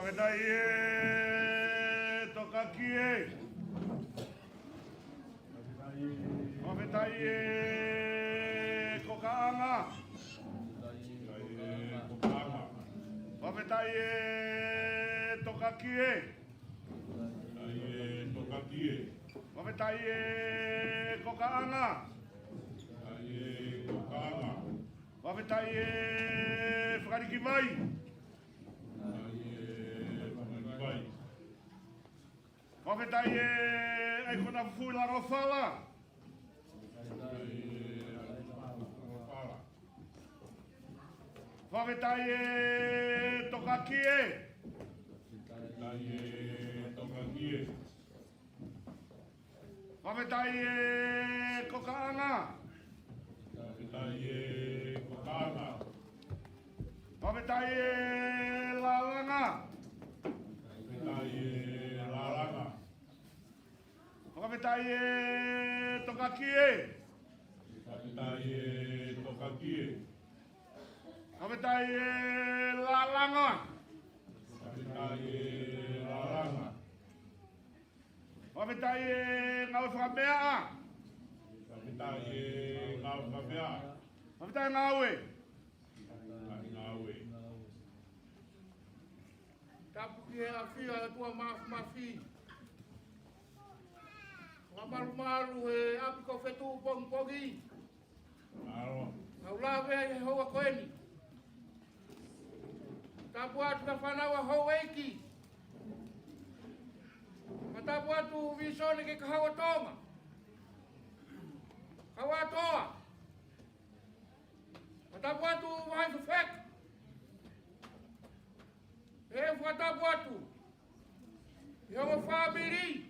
Wawetaie tokakie. Wawetaie kokaanga. Wawetaie tokakie. Wawetaie kokaanga. Wawetaie whakarikimai. Wawetaie ai kona fuila rofala. Wawetaie tokakie. Wawetaie kokaanga. Wawetaie lalanga. Wawetaie tokakie. Wawetaie lalanga. Wawetaie ngau whakamea. Wawetaie ngaue. Tapu ki a fia a tua mafi. Wa malu he api ko fetu pongi. Au la ve he hoa koeni. Tapu atu ka whanawa hou eiki. Ma tapu atu visone ke kahawa tonga. Kawa toa. Ma tapu atu wahai fufek. E tapu atu. Iho whabiri.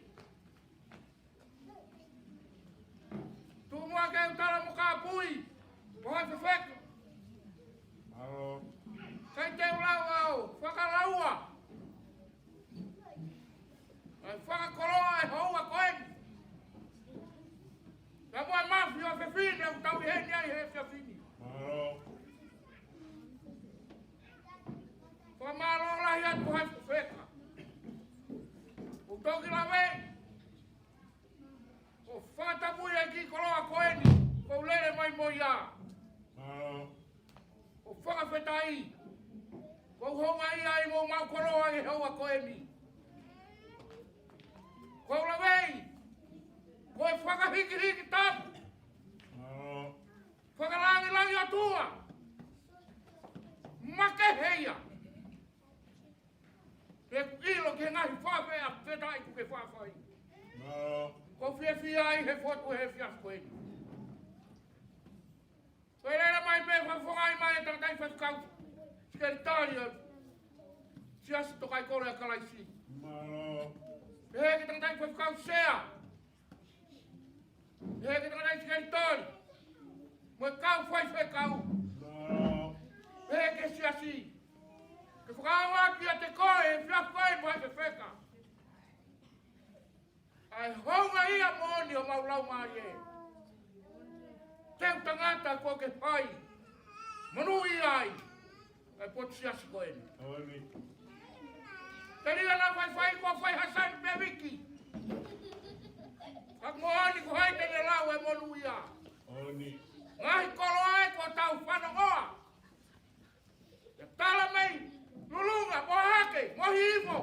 Tu mua ke utara muka pui. Wahai fufek. Kai te ulau au, whakalaua. Ai whakakoroa e hoa koeni. Ka mua mafi o whewhine au tau i heni ai he whewhine. Ka malo lahi atu hai whewheka. O toki la vei. O whatabui e ki koroa koeni. Kou lere mai moia. O whakawhetai. Kou honga ia i mo mau koroa e hoa koeni. Kou la vei. Koe whakahiki tapu. Whakalangi atua. Make heia. Pe ilo ke ngahi whawhe a whetai ku ke whawhai. Kou whiawhia ai he whotu he whias koeni. Koe rera mai pe whawhongai mai e tangkai whawhkau. Skeritaria. Siasi tokai kore a kalaisi. Heke tangkai whawhkau sea. Heke tangkai skeritori. Moe kau whaiwhekau. Heke siasi. Ke whakawaki a te koe e whiawhai mai whewheka. Ai honga ia moni o maulau mai e. Teu tangata ko ke whai. Manui ai. Ai potu siasi koeni. Teria na whai ko whai hasan pe wiki. Kak mohani ko hai tene lau e monu ia. Ngahi kolo ai ko tau whanongoa. Ya tala mei. Lulunga, mohake, mohivo.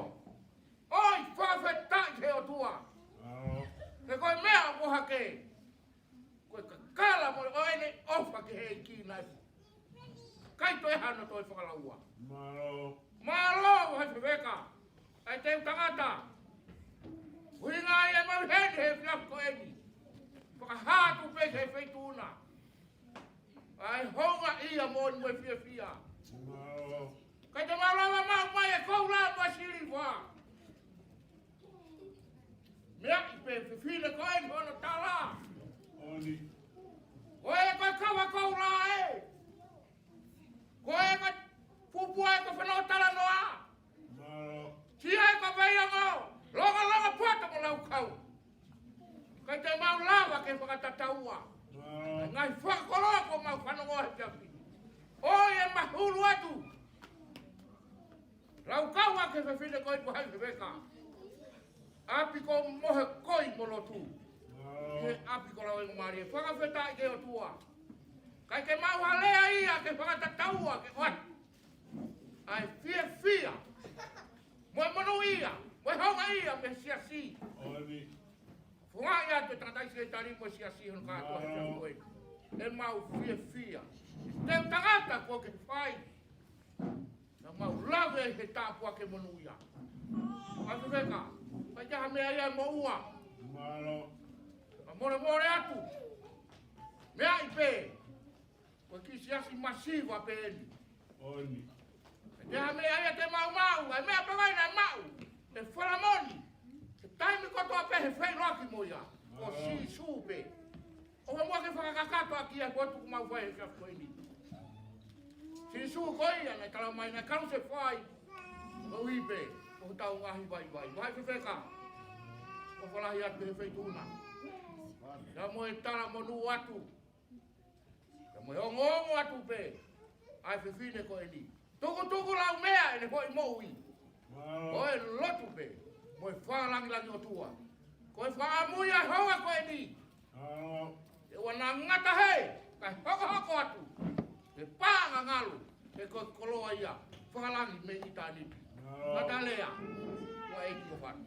Oi, whawhetai he o tua. Ke koe mea mohake. Koe kakala mo oene ofa ke hei ki nai. Kai toi hana toi whakalaua. Malo, hai wheweka. Ai teu tangata. Huinga ai e mau hene he whiako eni. Whakahatu peke he feituna. Ai honga ia moni moe fia fia. Kai te malawa mau mai e kou la masiri wha. Mea i pe whiwhine koe ni hono tala. Koe e koe kawa kou la e. Koe e koe pupua e koe whanau tala noa. Tia e koe veia ngau. Longa puata mo lau kau. Kai te mau lawa ke whakatataua. Ngai whakakoloa ko mau whanongoa he japi. Oi e mahulu atu. Lau kau a ke fefine koi po hai fefeka. Api ko mohe koi molo tu. Ke api ko lau ingo marie. Whaka wheta i ke o tua. Kai ke mau halea ia ke whakatataua ke wat. Ai fia. Moe mono ia. Moe haunga ia me siasi. Whunga ia te tangata isi e tari moe siasi hon kātua hea koe. E mau fia. Te tangata ko ke whai. Na mau lawe he tāpua ke mono ia. Ai wheka. Pai jaha mea ia mo ua. More atu. Mea i pē. Koe ki siasi masiva pē eni. Jaha mea ia te mau. Ai mea pagai na mau. E wharamoni. E taimi kotoa pē he whai roki mo ia. O si supe. O he mua ke whakakakato aki a koe tuku mau whai he kia koe ni. Si su koe ia nei tala mai na kanu se whai. O ipe. O tau ngahi vai. Vai whewheka. O whalahi atu he whai tūna. Ia mo e tala monu atu. Ia mo e ongongo atu pē. Ai whiwhine koe ni. Tuku lau mea e ne hoi moui. Koe lotu pē. Mo e whalangi o tua. Koe whaamui ai hoa koe ni. E wana ngata hei. Kai hoko atu. E pānga ngalu. E koe koloa ia. Whalangi me i tā nipi. Ngata lea. Koe e ki o whanu.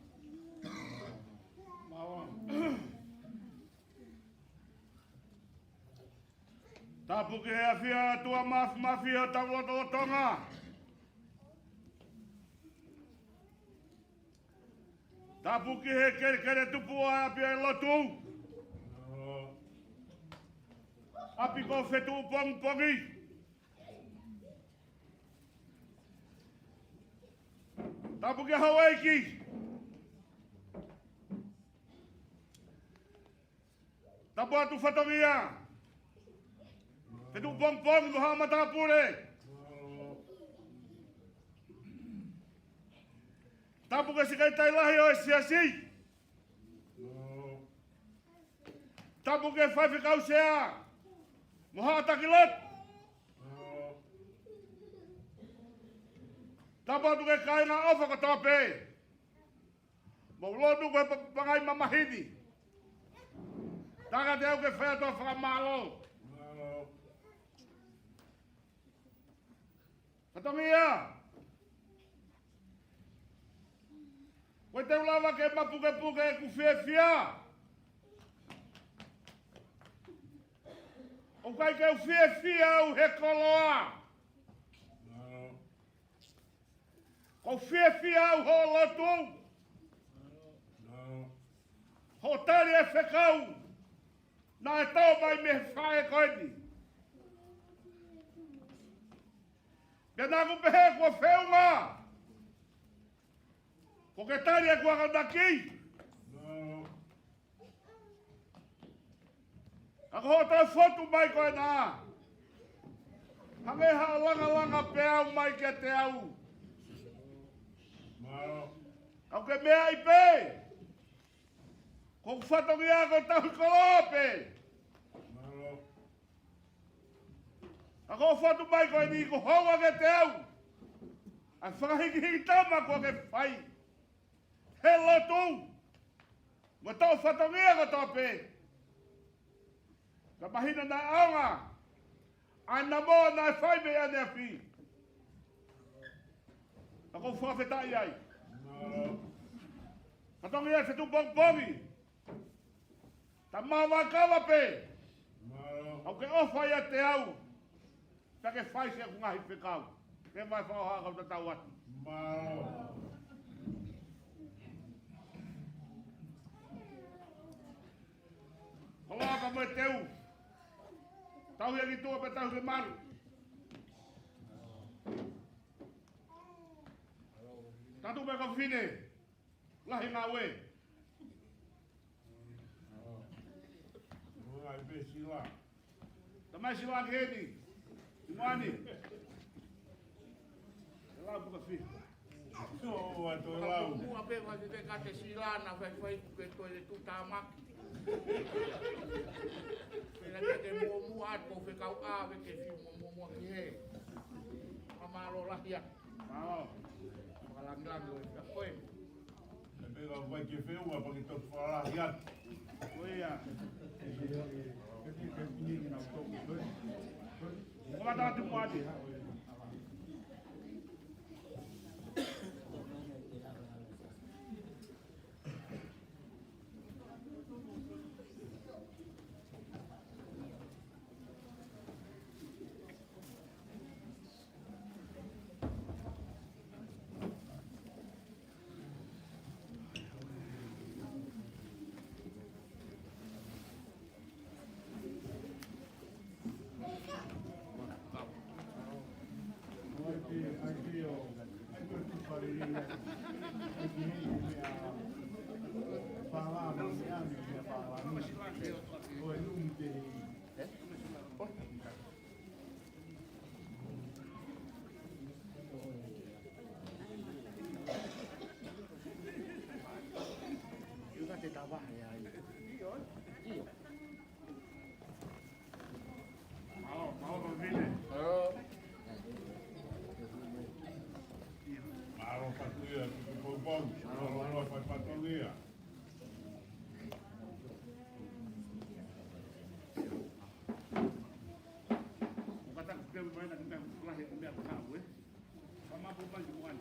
Tapu ke hea whia tua mafia tau loto o tonga. Tapu ke he kere tupu a api e lotu. Api ko whetu pongi. Tapu ke Hawaii. Tapu atu whatongia. Whetu pong muha matapure. Tapu ke sikai tai lahi o e siasi. Tapu ke whaifi kausea. Muha atakilot. Tapu atu ke kainga ofa katope. Maulodu ke pangai mamahidi. Taka te au ke whea toa whakamalo. Katongia. Koe te ulawa ke mapuke e ku whia. O kai ke u whia au he koloa. Ko whia au ho lotu. Ho tari e whekau. Na e tau mai me whae koe ni. Ke nā ku pehe kua wheunga. Ko ke tari e kua kandaki. Ka ko tau whotu mai koe nā. Hange ha langa pe au mai ke te au. Kau ke mea i pe. Ko whatongi a ko tau kolope. Ako whatu mai koe ni ko honga ke te au. A whakahiki hiki tama ko ke whai. He lotu. Mo tau whatongia ko tope. Ka mahina na aonga. Ana moa na whai me ane a whi. Ako whawhetai ai. Whatongia se tu bongi. Ta mawa kawa pe. Au ke ofai a te au. Ta ke whai se ku ngahi whekau. Ke mai whaoha kau ta tau atu. Kola ka moe teu. Tau hea ki tua pe tau ke maru. Tatu me ka whine. Lahi ngā we. Ta mai sila ke heni. Imani. Lau puka fi. So, ato lau. Mua pe wa te kate silana whai ke toi le tutamaki. Pena ke mua ato whekau awe ke fiu mua ki he. Amalo lahia. Mao. Lang-lang sa koe. Pero vai que feu a porque tô falar já. Kuya. Kung natin mo ati. Mau vile. Maro patuia, foi bom. Maro foi patuia. Kata kita main nak kita lahir kita tahu sama bukan bukan.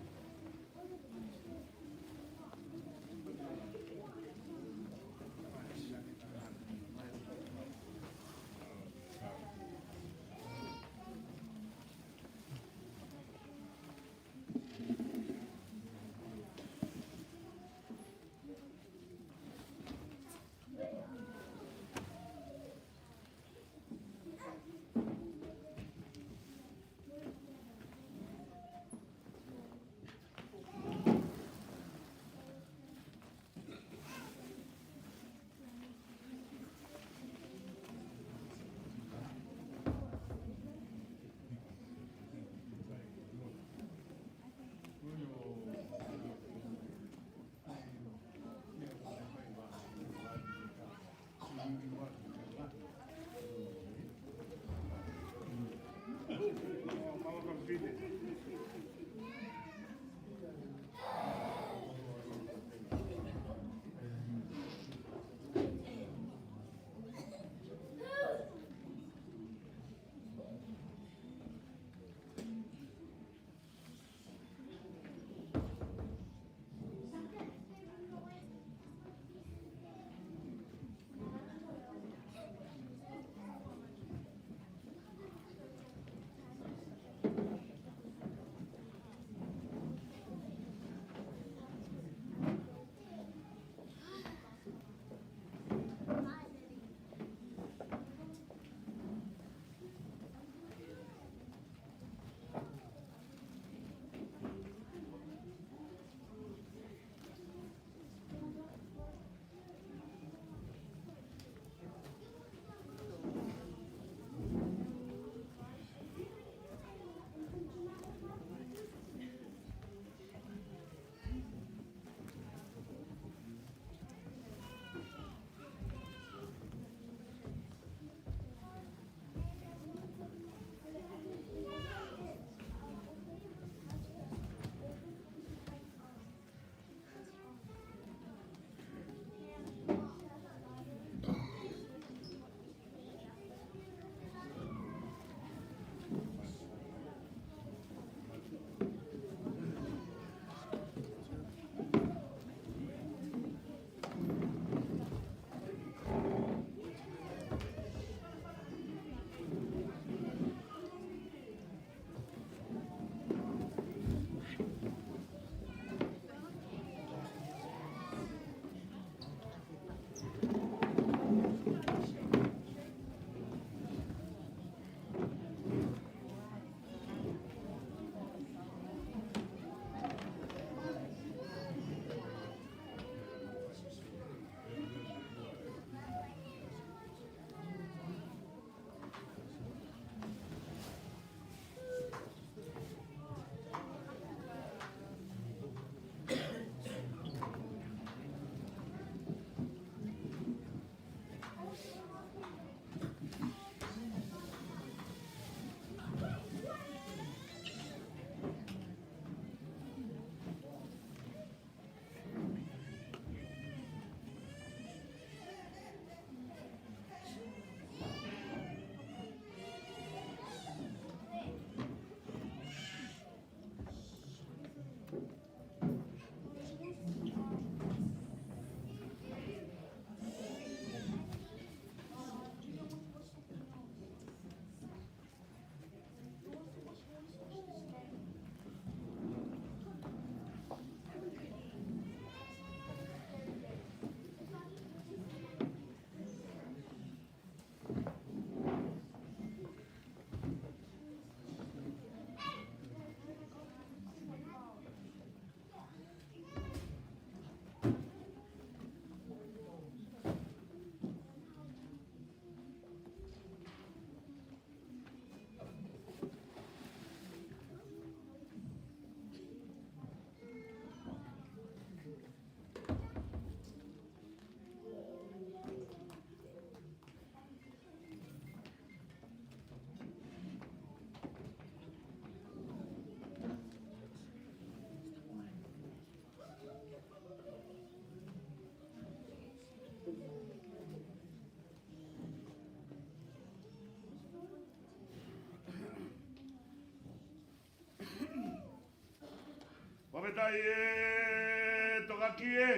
Whawhetai e tokaki e.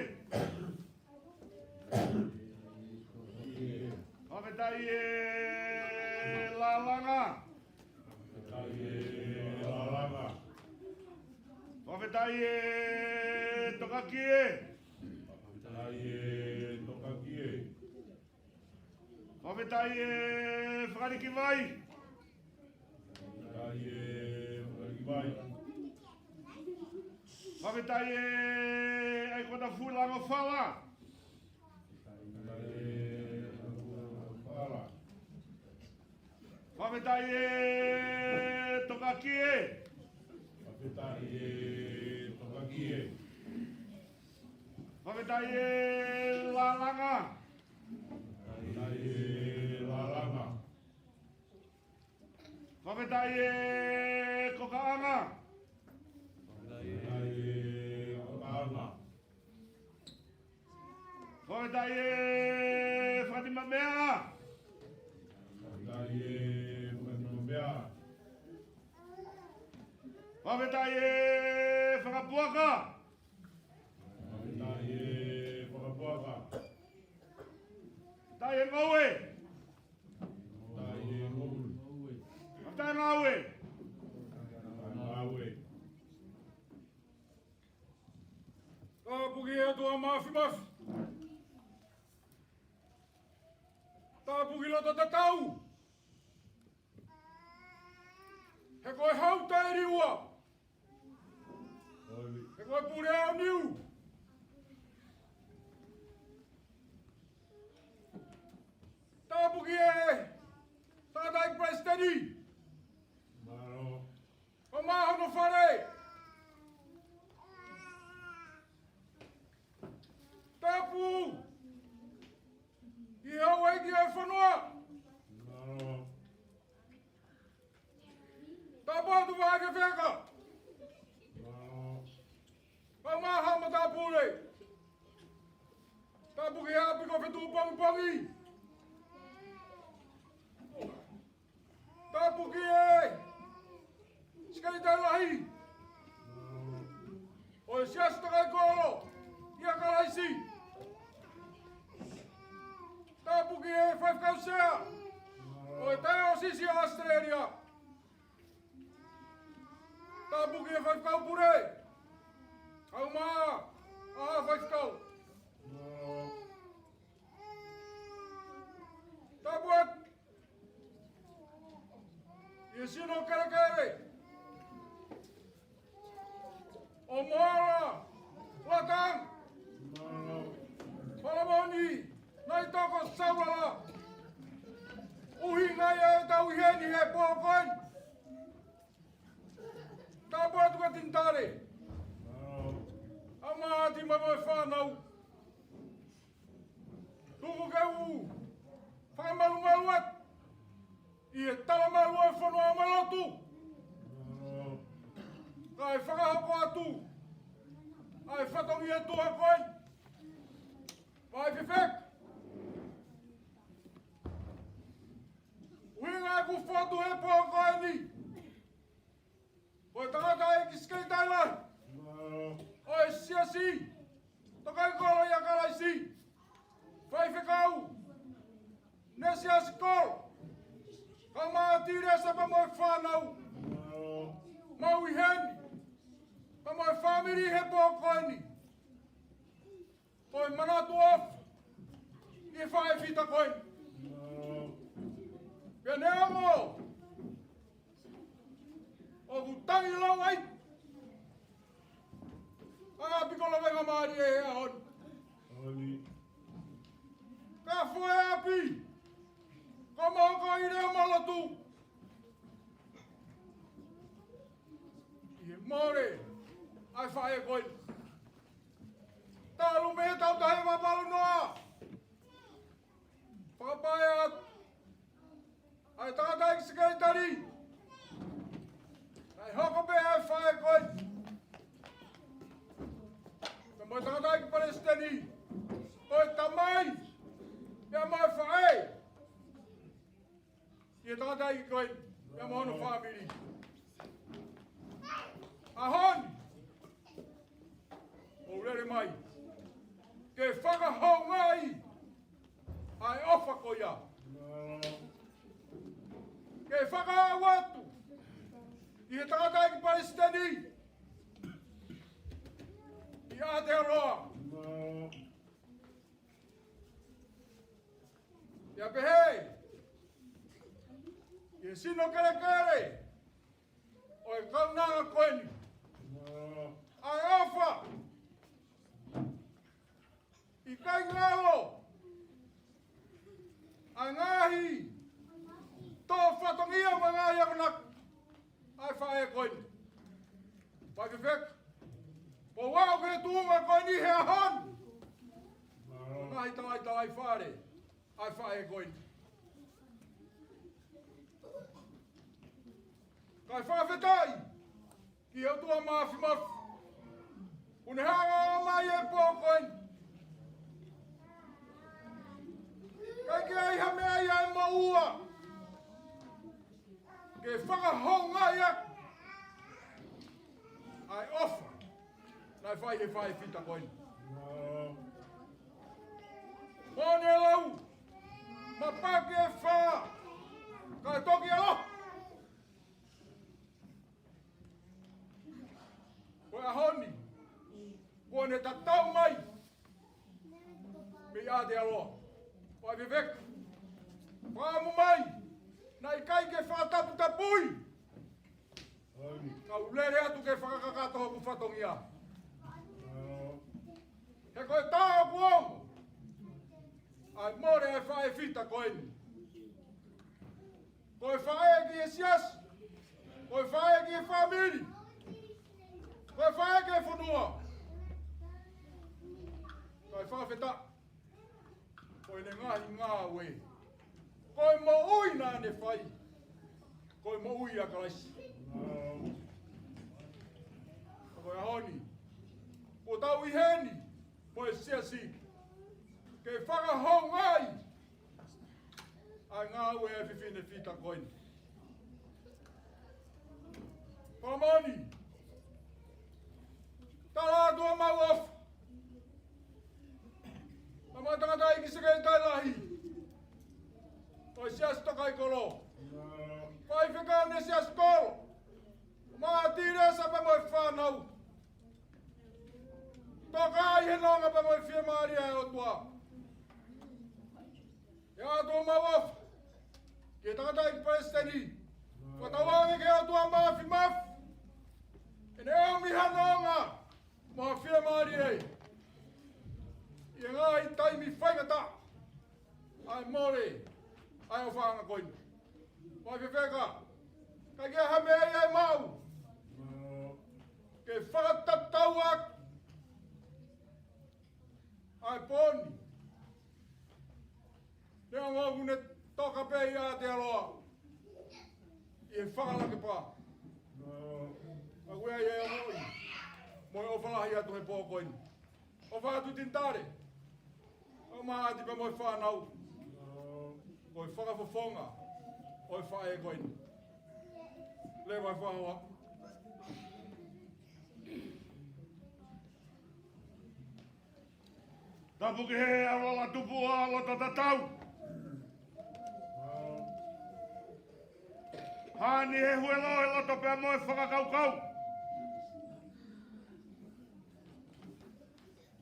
Whawhetai e lalanga. Whawhetai e tokaki e. Whawhetai e whakariki vai. Whawhetai e ai kona fulanga whala. Whawhetai e tokaki e. Whawhetai e lalanga. Whawhetai e kokaanga. Whawhetai e whatimamea. Whawhetai e whakapuaka. Tai e ngaue. Tai ngaue. Ka puki e tua mafi mafi. Ta puki lota te tau. He koe hauta e riua. He koe pure au niu. Ta puki e. Ta dai presteni. O maho no whare. Tapu! I hau e ki ai whanua! Tapu atu wāke wheka! Pau maha ma tapu re! Tapu ki hapi ko whetu pangi pangi! Tapu ki e! Skari tai lahi! Oi siasta kai kolo! Ia kalaisi! Tapu ki e whaifkausea! Oi tai o sisi Australia! Tapu ki e whaifkau pure! Au maa! Aha whaifkau! Tapu at! Ia sino kere kere! O moala! Latang! Palamoni! Nai toko saurala! Uhi ngai e tau heni he pōkoin! Tapu atu ka tintare! Au maati mamoi whanau! Tuku ke u! Whakamalu maluat! I e talamalu e whanua malotu! Kai whakahoko atu! Ai whatongi e tuha koin! Vai fifek! Uhinga e ku whatu he pōkoe ni! Oi tangata e ki skei tai lai! Oi siasi! Tokai kolo ia karaisi! Vai fekau! Ne siasi kolo! Ka maa tire sa pa moi whanau! Mau i heni! Pa moi family he pōkoe ni! Oi manatu off! I whae whita koe! Pia ne amo! O ku tangi lau ai! Anga pikola venga maari e hea hon! Ka fue api! Ka moko i reo malatu! I he more! Ai whae koe! Talu me tau tahe mapalu noa! Whakapae at! Ai tangata ki sekretari! Ai hoko pe ai whae koe! Ka mai tangata ki palestini! Oi tamai! Pia mai whae! Ia tangata ki koe! Pia mohono whaabiri! Ahon! mai. Ke whakahongai ai ofa ko ia. Ke whakawatu i he tangata ki Palestini i Aotearoa. Ia pehei i he sino kere kere o e kaunanga koeni. Ai ofa i kai ngalo ai ngahi tō whatongia wa ngahi avanak ai whae koeni. Pai whewek po wau ke tuunga koeni he ahon ngahi talai talai whare ai whae koeni. Kai whawhetai ki au tua maafi mafi une hanga o mai e po koeni. Kai ke ai hame ai ai maua. Ke whakahonga ia. Ai ofa. Nai whai he whai whita koeni. Mone lau. Ma pake e wha. Kai toki alo. Koe ahoni. Kone tatau mai. Me Aotearoa. Pai vivek. Whamu mai. Nai kai ke whatapu tapui. Kau lere atu ke whakakakato hoku whatongia. He koe tāo kuongo. Ai more ai whae whita koeni. Koe whae ki e sias. Koe whae ki e whamiri. Koe whae ki e whanua. Koe whawheta. Koe ne ngahi ngā we. Koe mo ui nā ne whai. Koe mo ui a kalaisi. Koe ahoni. Ko tau i heni. Koe siasi. Ke whakahong ai. Ai ngā we e whiwhine whita koeni. Pamani. Tala atua mau off. Tama tangata i kisakei tai lahi. Oi sias tokai kolo. Pai whikau ne sias kolo. Maa tire sapa moi whanau. Toka ai he nonga pa moi whia maaria e o tua. E atua mau off. Ke tangata i Palestini. Watawangi ke o tua maafi maf. E ne o miha nonga. Maa whia maaria e. I ngā i taimi whaingata. Ai more. Ai o whaanga koini. Pai whewheka. Kai kia hame ai mau. Ke whakatatau ak. Ai poni. Nea ngogu ne toka pe i Aotearoa. I e whakalake pā. Ai wea i e o moi. Moi o whalahi atu he pō koini. O whakatu tintare. O maati pa moi whanau. Oi whakawhawhonga. Oi whae koini. Le vai whaua. Tapu ki he arola tupu a lota tatau. Hani he huelo he loto pia moi whakakaukau.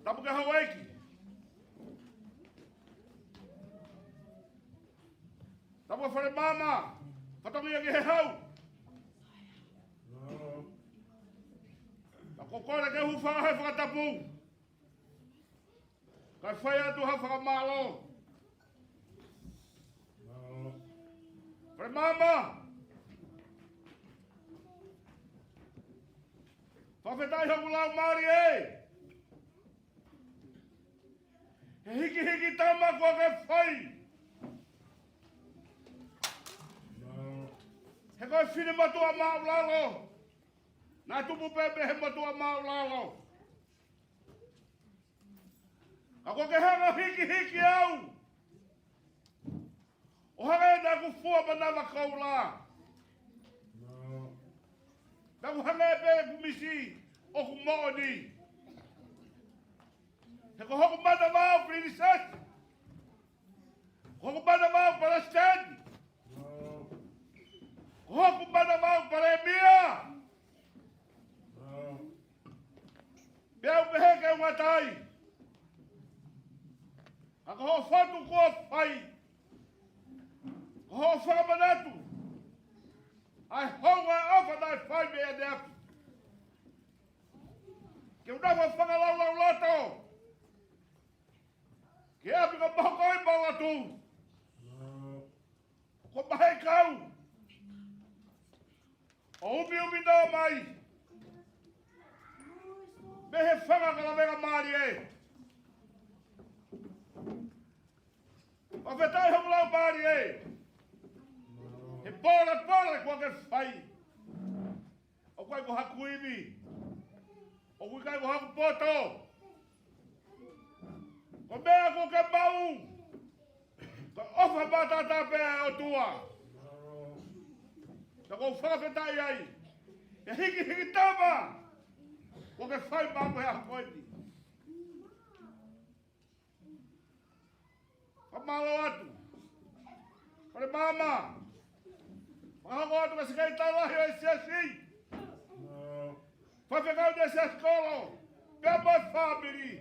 Tapu ki Hawaiki. Tapu ki whare mama. Whatongia ki he hau. Ko kore ke hu whakahe whakatapu. Kai whai atu ha whakamalo. Whare mama. Whawhetai hoku lau Māori e. He hiki hiki tama kua ke whai. He koe whine matua mau lalo. Nā tupu pepe he matua mau lalo. A ko ke hanga hiki hiki au. O hanga e nā ku fua manawa kaula. Nā ku hanga e pe kumisi o ku mooni. Te ko hoku mana mau princess. Hoku mana mau para Stan. Hoku mana mau para Mia. Beu beheke watai. Ako ho fatu ko fai. Ho fa manatu. Ai honga ofa dai fai me adap. Que o dava fanga lau lato. Que api ko bahokoi balatu. Ko bahe kau. O umi no mai. Behe fanga kala mega mari e. Afetai homo lau mari e. E pora kua ke fai. O kai ko haku iwi. O kai ko haku poto. Ko mea ko ke mau. Ko ofa batata pea o tua. Ka ko whakawhetai ai. E hiki tama. Ko ke whai mamu hea koiti. Ka malo atu. Kore mama. Mahako atu ka sikai tai lahi o SSI. Whawhekau de SSKolo. Pea mai family.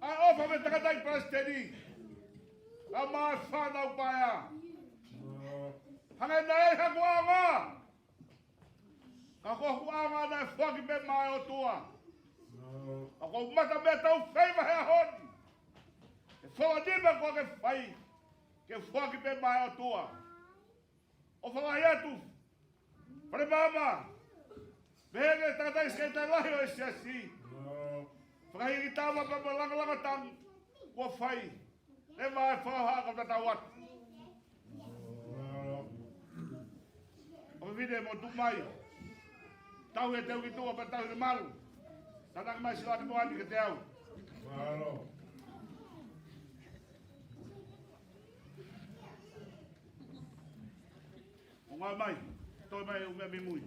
Ai ofa me takatai prasteni. Ka mai whanau paia. Hangai nei haku anga. Ka kohu anga nei whaki me mai o tua. Ka kohu mata me tau whaiva hea honi. E whawadima kua ke whai. Ke whaki me mai o tua. O whalahi atu. Pare mama. Mehenge takatai skeitai lahi o SSI. Whakahingi tāma pa langa tang. Kua whai. Ne mai whahaka tatau atu. O vide mo tumai. Tau e teu ki tua pa tau i maru. Tatang mai sila ki tuani ke te au. O ngā mai. Toi mai o mea mi mui.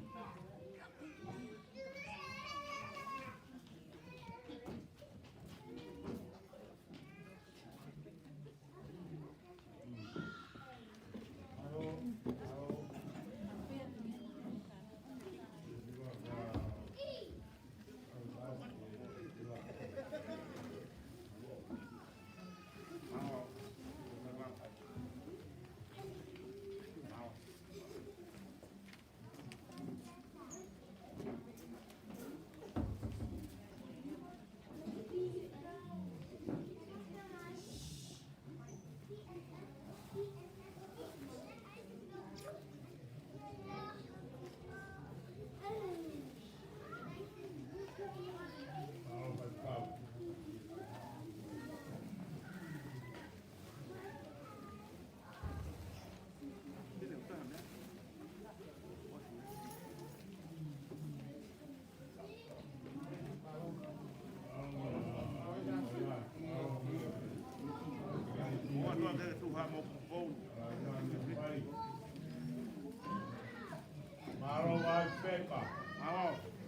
Maro vai peka.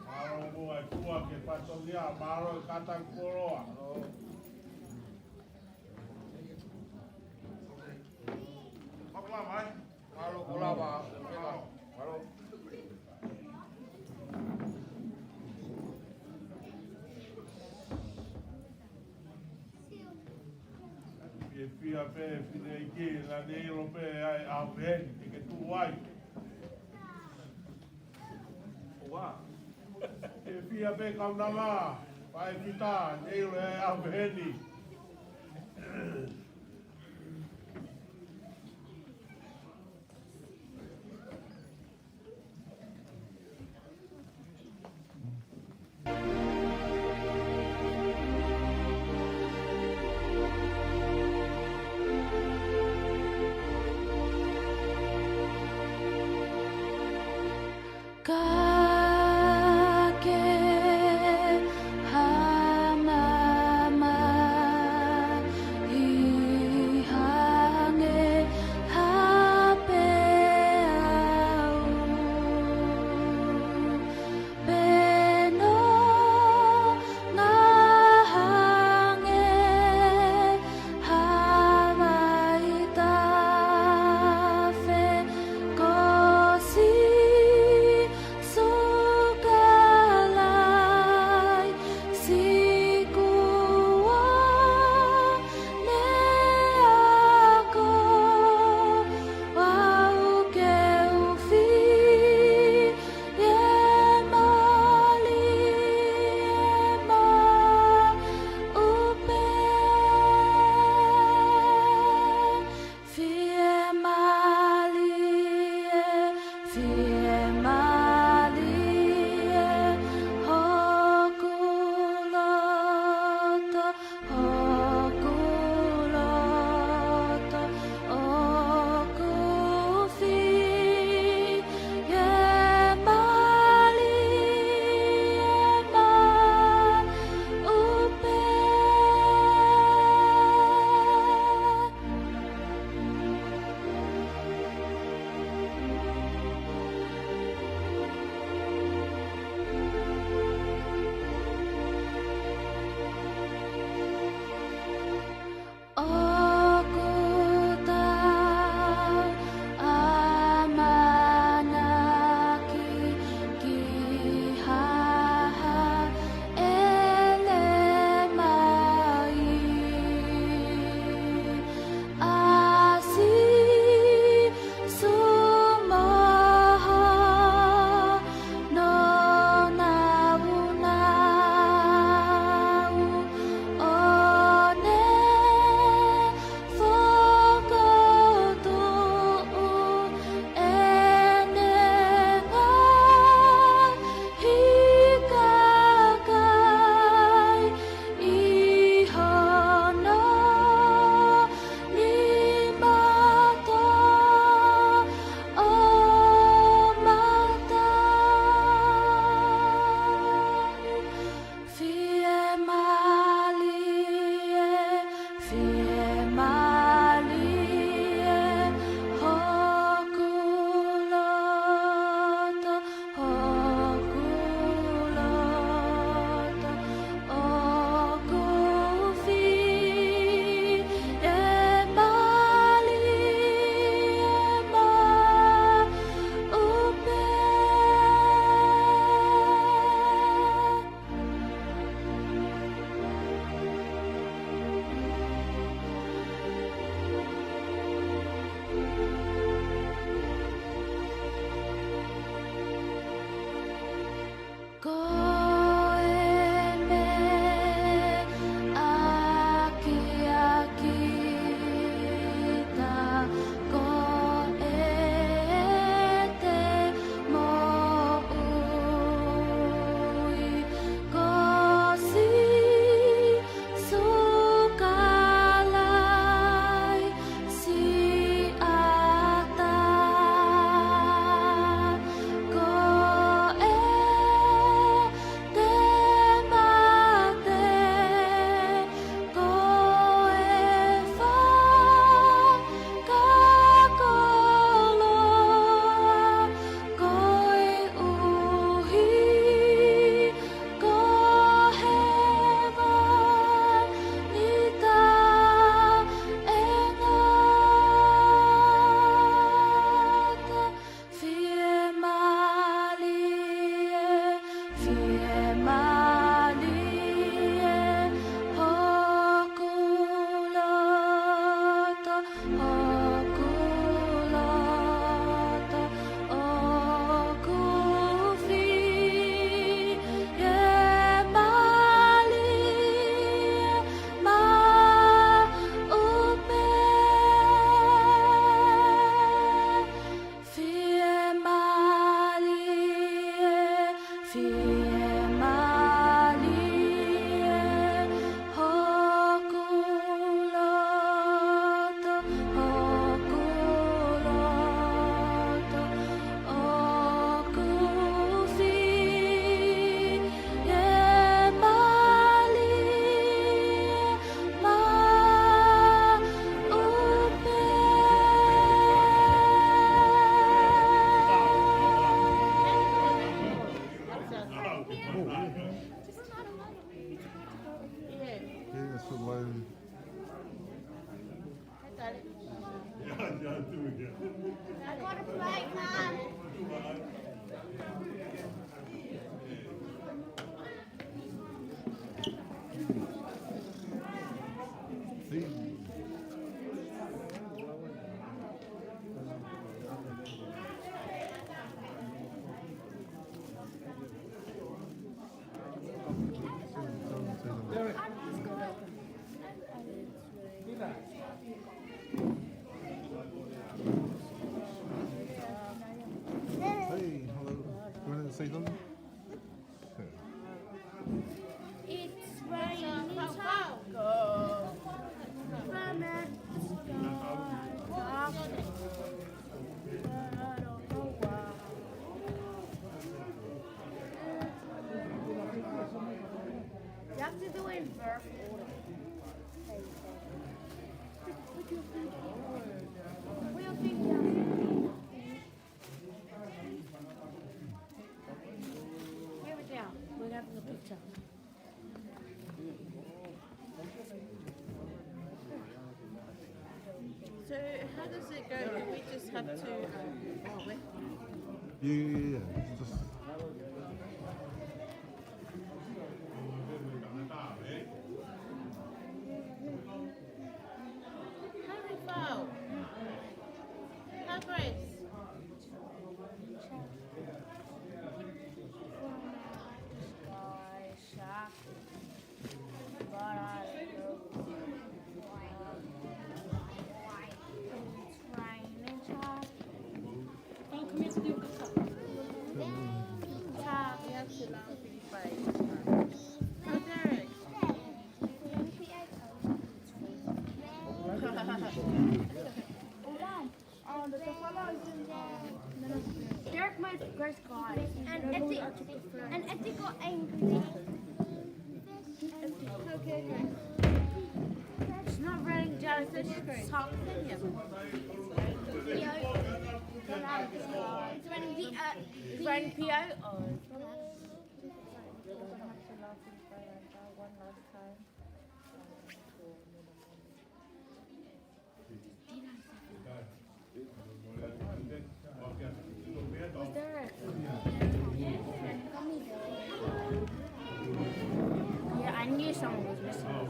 Maro vai tua que patolia. Maro kata koroa. Maro kulava. Maro. E fia pe fide ki la de europea a ver que tu vai. E fia pe kaunanga. Vai kita de a veni. I got a plate, Mum. Hey, hello. You want to say something? It's raining taco. From it. You have to do it in verse order. What do you think? What do you think? Write it down. We're having a picture. So how does it go? Do we just have to whip? Yeah. Just, Harry Fowl. How Grace? You have to laugh really fast. Oh, Derek. Derek made Grace cry. And Eddie got angry. It's not raining jellyfish, it's hot opinion. It's raining the It's raining PO. Oh. Yeah, I knew someone was missing. Oh,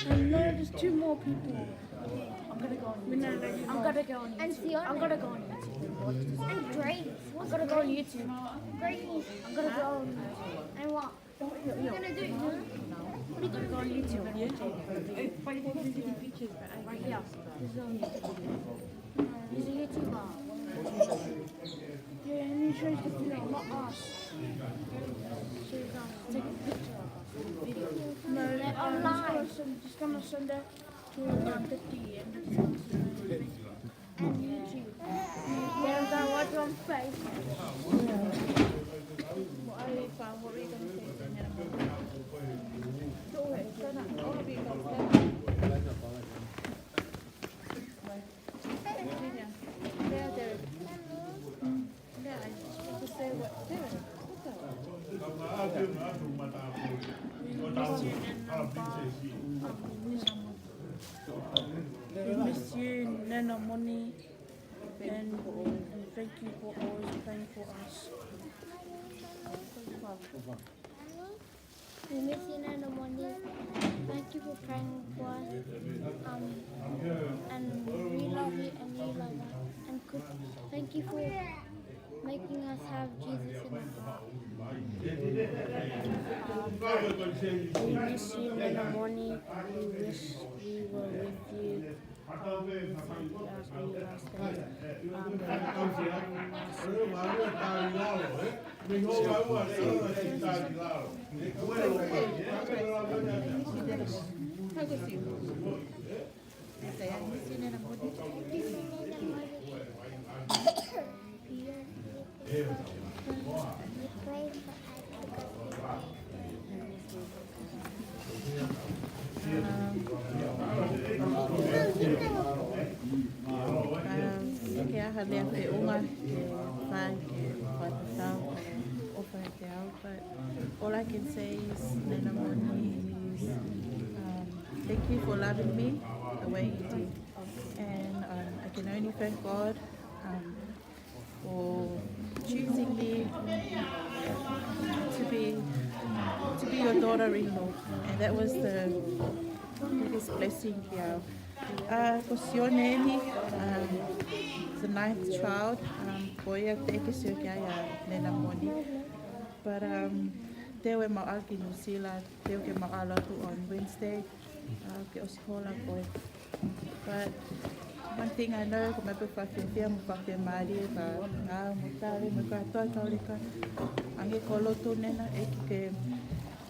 And no, there's two more people. gonna go on Minna YouTube. lagi I'm gonna go on YouTube. And Fiona. I'm gonna go on YouTube. And Grace. I'm gonna go on YouTube. Grace. I'm gonna go on YouTube. And what? What are you gonna do? What are you I'm gonna go on YouTube. Right here. This is on YouTube. He's a YouTuber. Yeah, and he shows the video, not us. Take a picture of us. Video. No, They're I'm online. just gonna send it to 50 and YouTube. Then I'm gonna watch it on Facebook. What are you going to say? Go ahead. Stand up. All of you go. Stand up. Virginia. There, Derek. Yeah, I just want to say what. Derek. What's up? We miss you, Nana Moni, and thank you for always praying for us. We miss you, Nana Mondi. Thank you for praying for us. And we love you and you love us. And thank you for making us have Jesus in our heart. We miss you in the morning. We wish we were with you. Okay, I had left the Uma fine for the town over the out, but all I can say is Nana Moni is thank you for loving me the way you did. And I can only thank God for choosing me to be your daughter-in-law, and that was the biggest blessing here. Kosioneni, the ninth child, boya teke sirkia Nana Moni. But they were my alki New Zealand, they were my alatu on Wednesday, ke osikola boy. But one thing I know, kung may pagpapintiya mo pagpimari, nga mutari, magkatoa kaulika, ang ikoloto nena, ke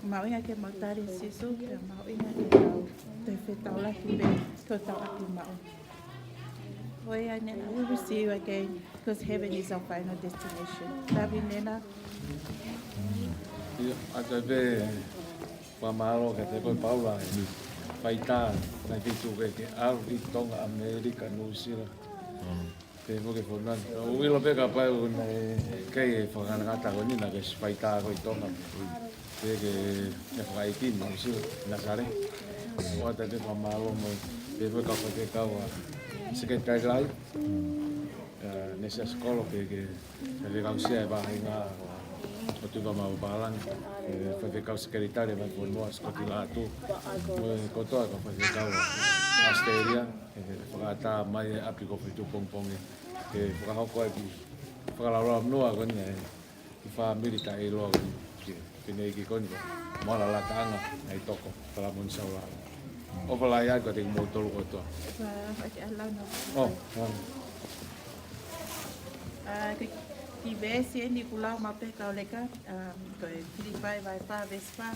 mauinga ke matari sisu, ke mauinga ke tau, te whetau laki be, to tau aki mau. Oia nena, we will see you again, because heaven is our final destination. Love you nena. Ata be pamalo ke te koe paula e paita na ki tu ke arvi tonga Amerika New Zealand. Te mo ke fonan. O wilo pe ka pa un ke fagana kata ko ni na ke paita ko tonga. Te ke fa iki New Zealand na sare. O ata te pamalo mo te mo ka ke ka wa secretary lai. Nesa sekolah ke ka sia ba hinga o tu va mau balang fa de kau sekretari va por no skoti la tu ko to ka fa de kau Australia fa ta mai apliko fa tu pong pong ke fa ha ko ai fa la ro no ko ni fa milita e lo ke nei ki kon mo la tanga ai toko para mon saula o fa la ya ko te mo tolu ko to oh Ki vesi ni kulau mape ka oleka ko Filipai vai pa vespa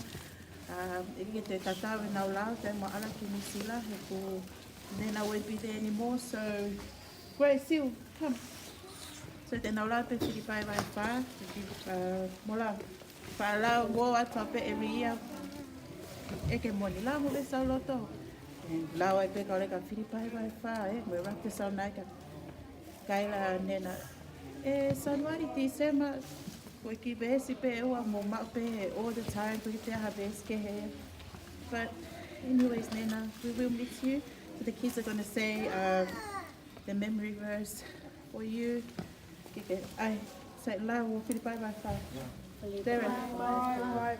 e te tatau na ulau te mo ala ki Nisila he ko nena we be there anymore so Grace Sil come so te na ulau pe Filipai vai pa mola pa la go atu pe every year e ke moni la mo be sa loto la we pe ka oleka Filipai vai pa me rapte sa naika kaila nena Januari, December, we keep busy pe o mo ma pe all the time we te have ke here. But anyways, Nena, we will miss you. So the kids are gonna say the memory verse for you. I say la wo Filipai vai fa. There. Vai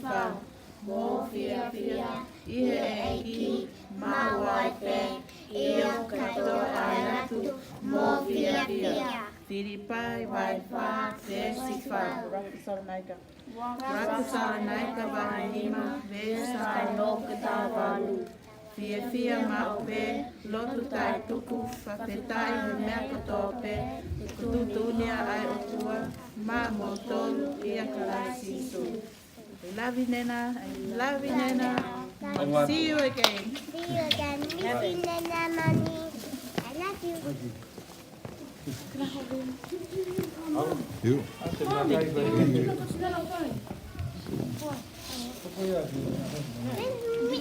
fa. Mofia Pia, Eki, Mawaipe, Io Kato Ayatu, Mofia Pia, Filipai, Waifa, Fesifa, Rakusaranaika. Rakusaranaika Vanima, Vesa, Nokatavalu. Fia Maupe, Lotu Tai Tuku, Fapetai, Mercotope, Tutunia Aiotua, Mamotolu, Iakalasisu. I love you, Nena. I love you, Nena. See you again. See you again. Love you, Nana, Mommy. I love you. You. Then